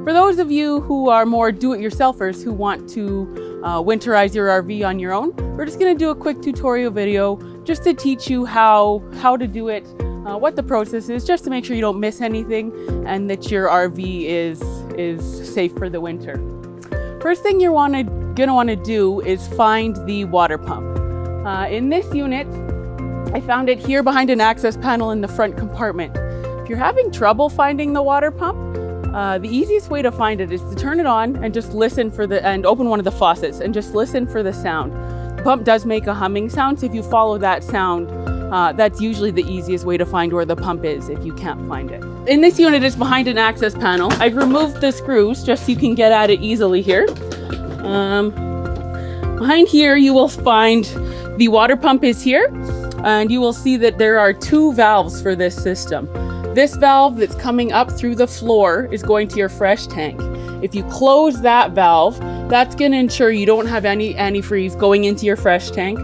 For those of you who are more do-it-yourselfers who want to winterize your RV on your own, we're just going to do a quick tutorial video just to teach you how to do it, what the process is, just to make sure you don't miss anything and that your RV is safe for the winter. First thing you're gonna want to do is find the water pump. In this unit, I found it here behind an access panel in the front compartment. If you're having trouble finding the water pump, the easiest way to find it is to turn it on and just listen and open one of the faucets and just listen for the sound. The pump does make a humming sound, so if you follow that sound, that's usually the easiest way to find where the pump is if you can't find it. In this unit, it's behind an access panel. I've removed the screws just so you can get at it easily here. Behind here, you will find the water pump is here, and you will see that there are two valves for this system. This valve that's coming up through the floor is going to your fresh tank. If you close that valve, that's going to ensure you don't have any antifreeze going into your fresh tank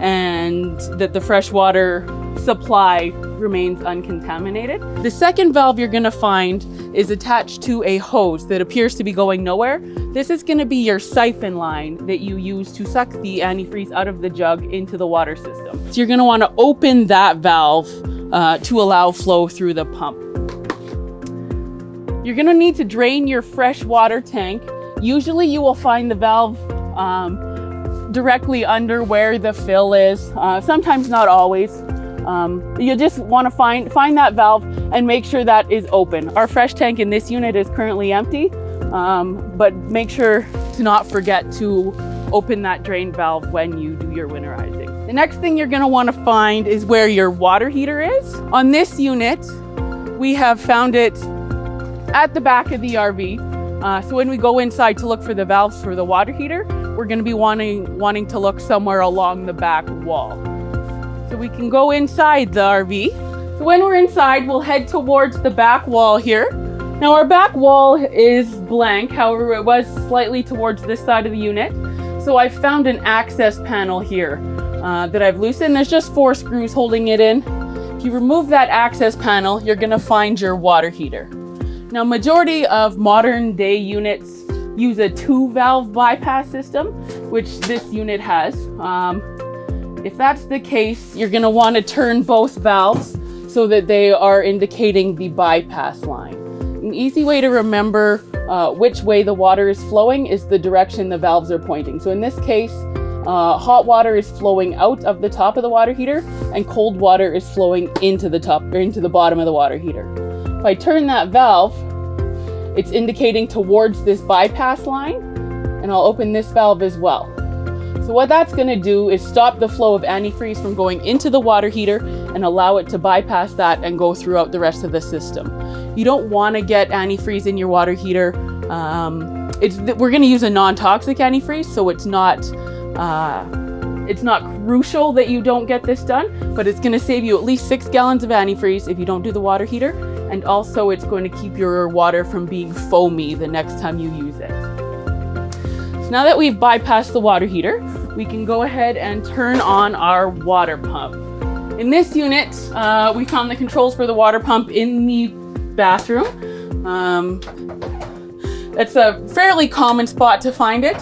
and that the fresh water supply remains uncontaminated. The second valve you're going to find is attached to a hose that appears to be going nowhere. This is going to be your siphon line that you use to suck the antifreeze out of the jug into the water system. So you're going to want to open that valve to allow flow through the pump. You're going to need to drain your fresh water tank. Usually you will find the valve directly under where the fill is. Sometimes not always. You just want to find that valve and make sure that is open. Our fresh tank in this unit is currently empty, but make sure to not forget to open that drain valve when you do your winterizing. The next thing you're going to want to find is where your water heater is. On this unit, we have found it at the back of the RV. So when we go inside to look for the valves for the water heater, we're going to be wanting to look somewhere along the back wall. So we can go inside the RV. So when we're inside, we'll head towards the back wall here. Now our back wall is blank, however it was slightly towards this side of the unit. So I found an access panel here that I've loosened. There's just 4 screws holding it in. If you remove that access panel, you're gonna find your water heater. Now majority of modern day units use a 2-valve bypass system, which this unit has. If that's the case, you're going to want to turn both valves so that they are indicating the bypass line. An easy way to remember which way the water is flowing is the direction the valves are pointing. So in this case, hot water is flowing out of the top of the water heater and cold water is flowing into the bottom of the water heater. If I turn that valve, it's indicating towards this bypass line, and I'll open this valve as well. So what that's going to do is stop the flow of antifreeze from going into the water heater and allow it to bypass that and go throughout the rest of the system. You don't want to get antifreeze in your water heater. We're going to use a non-toxic antifreeze, so it's not crucial that you don't get this done, but it's going to save you at least 6 gallons of antifreeze if you don't do the water heater, and also it's going to keep your water from being foamy the next time you use it. So now that we've bypassed the water heater, we can go ahead and turn on our water pump. In this unit, we found the controls for the water pump in the bathroom. It's a fairly common spot to find it.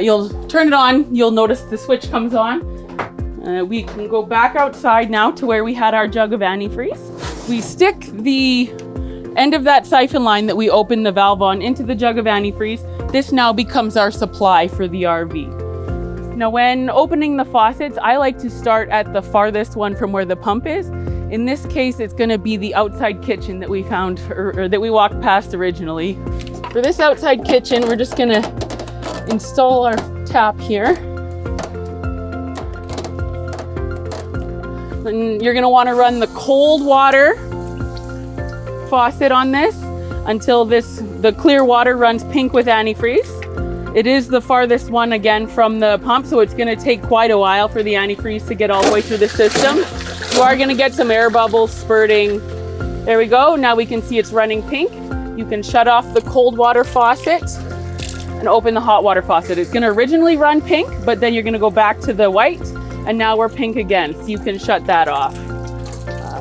You'll turn it on, you'll notice the switch comes on. We can go back outside now to where we had our jug of antifreeze. We stick the end of that siphon line that we opened the valve on into the jug of antifreeze. This now becomes our supply for the RV. Now when opening the faucets, I like to start at the farthest one from where the pump is. In this case, it's going to be the outside kitchen that we found or that we walked past originally. For this outside kitchen, we're just going to install our tap here. And you're going to want to run the cold water faucet on this until the clear water runs pink with antifreeze. It is the farthest one again from the pump, so it's going to take quite a while for the antifreeze to get all the way through the system. You are going to get some air bubbles spurting. There we go. Now we can see it's running pink. You can shut off the cold water faucet and open the hot water faucet. It's going to originally run pink, but then you're going to go back to the white, and now we're pink again, so you can shut that off.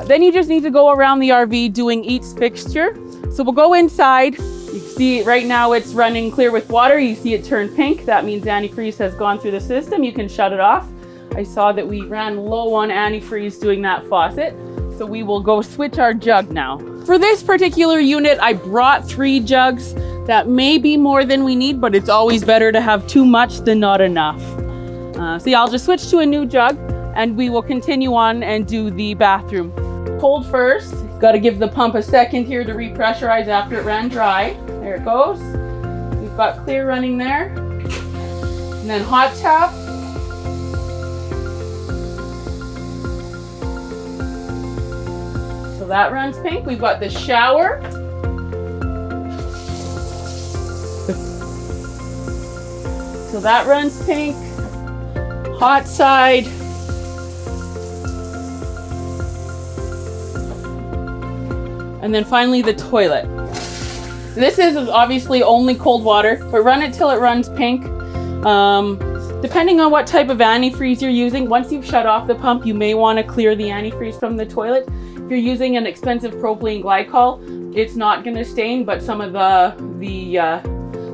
Then you just need to go around the RV doing each fixture. So we'll go inside. You can See, right now it's running clear with water. You see it turn pink. That means antifreeze has gone through the system. You can shut it off. I saw that we ran low on antifreeze doing that faucet. So we will go switch our jug now. For this particular unit, I brought 3 jugs. That may be more than we need, but it's always better to have too much than not enough. So yeah, I'll just switch to a new jug and we will continue on and do the bathroom. Cold first. Got to give the pump a second here to repressurize after it ran dry. There it goes. We've got clear running there. And then hot tap. So that runs pink. We've got the shower. So that runs pink. Hot side. And then finally the toilet. This is obviously only cold water, but run it till it runs pink. Depending on what type of antifreeze you're using, once you've shut off the pump, you may want to clear the antifreeze from the toilet. If you're using an expensive propylene glycol, it's not going to stain, but some of the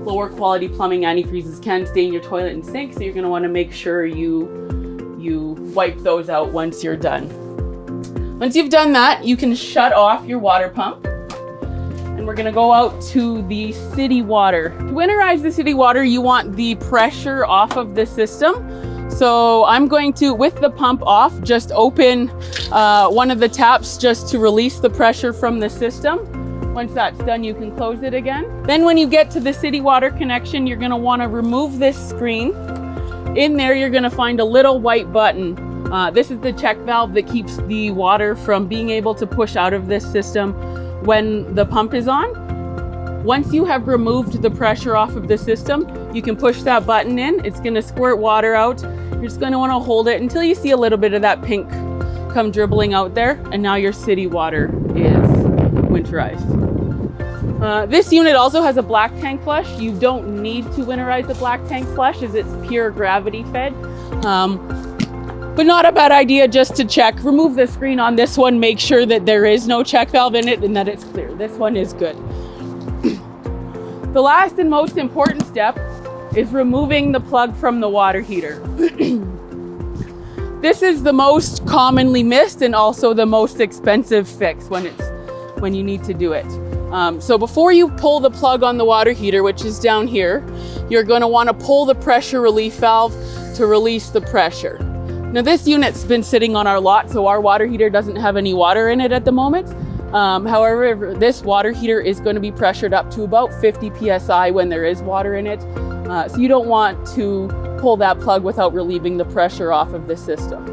lower quality plumbing antifreezes can stain your toilet and sink, so you're going to want to make sure you wipe those out once you're done. Once you've done that, you can shut off your water pump. And we're gonna go out to the city water. To winterize the city water, you want the pressure off of the system. So I'm going to, with the pump off, just open one of the taps just to release the pressure from the system. Once that's done, you can close it again. Then when you get to the city water connection, you're gonna wanna remove this screen. In there, you're gonna find a little white button. This is the check valve that keeps the water from being able to push out of this system when the pump is on. Once you have removed the pressure off of the system, you can push that button in. It's going to squirt water out. You're just going to want to hold it until you see a little bit of that pink come dribbling out there. And now your city water is winterized. This unit also has a black tank flush. You don't need to winterize the black tank flush as it's pure gravity fed. But not a bad idea just to check. Remove the screen on this one, make sure that there is no check valve in it and that it's clear. This one is good. The last and most important step is removing the plug from the water heater. This is the most commonly missed and also the most expensive fix when you need to do it. So before you pull the plug on the water heater, which is down here, you're going to want to pull the pressure relief valve to release the pressure. Now this unit's been sitting on our lot, so our water heater doesn't have any water in it at the moment. However, this water heater is going to be pressured up to about 50 PSI when there is water in it. So you don't want to pull that plug without relieving the pressure off of the system.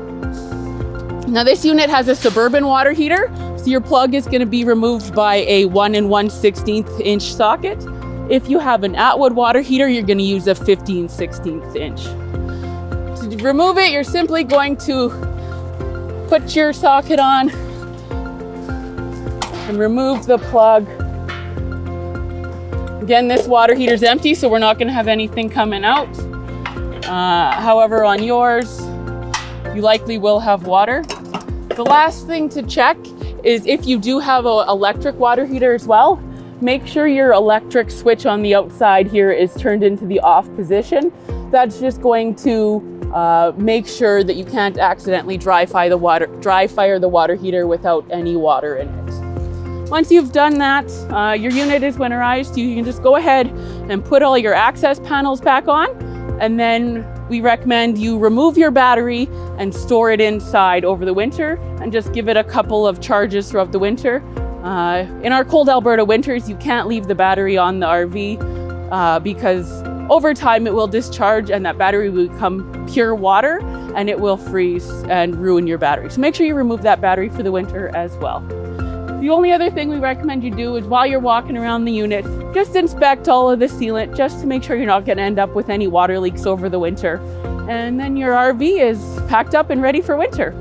Now this unit has a Suburban water heater, so your plug is going to be removed by a 1 1/16 inch socket. If you have an Atwood water heater, you're going to use a 15/16 inch. To remove it, you're simply going to put your socket on and remove the plug. Again, this water heater is empty, so we're not going to have anything coming out. However, on yours, you likely will have water. The last thing to check is if you do have an electric water heater as well, make sure your electric switch on the outside here is turned into the off position. That's just going to make sure that you can't accidentally dry fire the water heater without any water in it. Once you've done that, your unit is winterized. You can just go ahead and put all your access panels back on, and then we recommend you remove your battery and store it inside over the winter and just give it a couple of charges throughout the winter. In our cold Alberta winters, you can't leave the battery on the RV because over time it will discharge and that battery will become pure water and it will freeze and ruin your battery. So make sure you remove that battery for the winter as well. The only other thing we recommend you do is while you're walking around the unit, just inspect all of the sealant just to make sure you're not going to end up with any water leaks over the winter. And then your RV is packed up and ready for winter.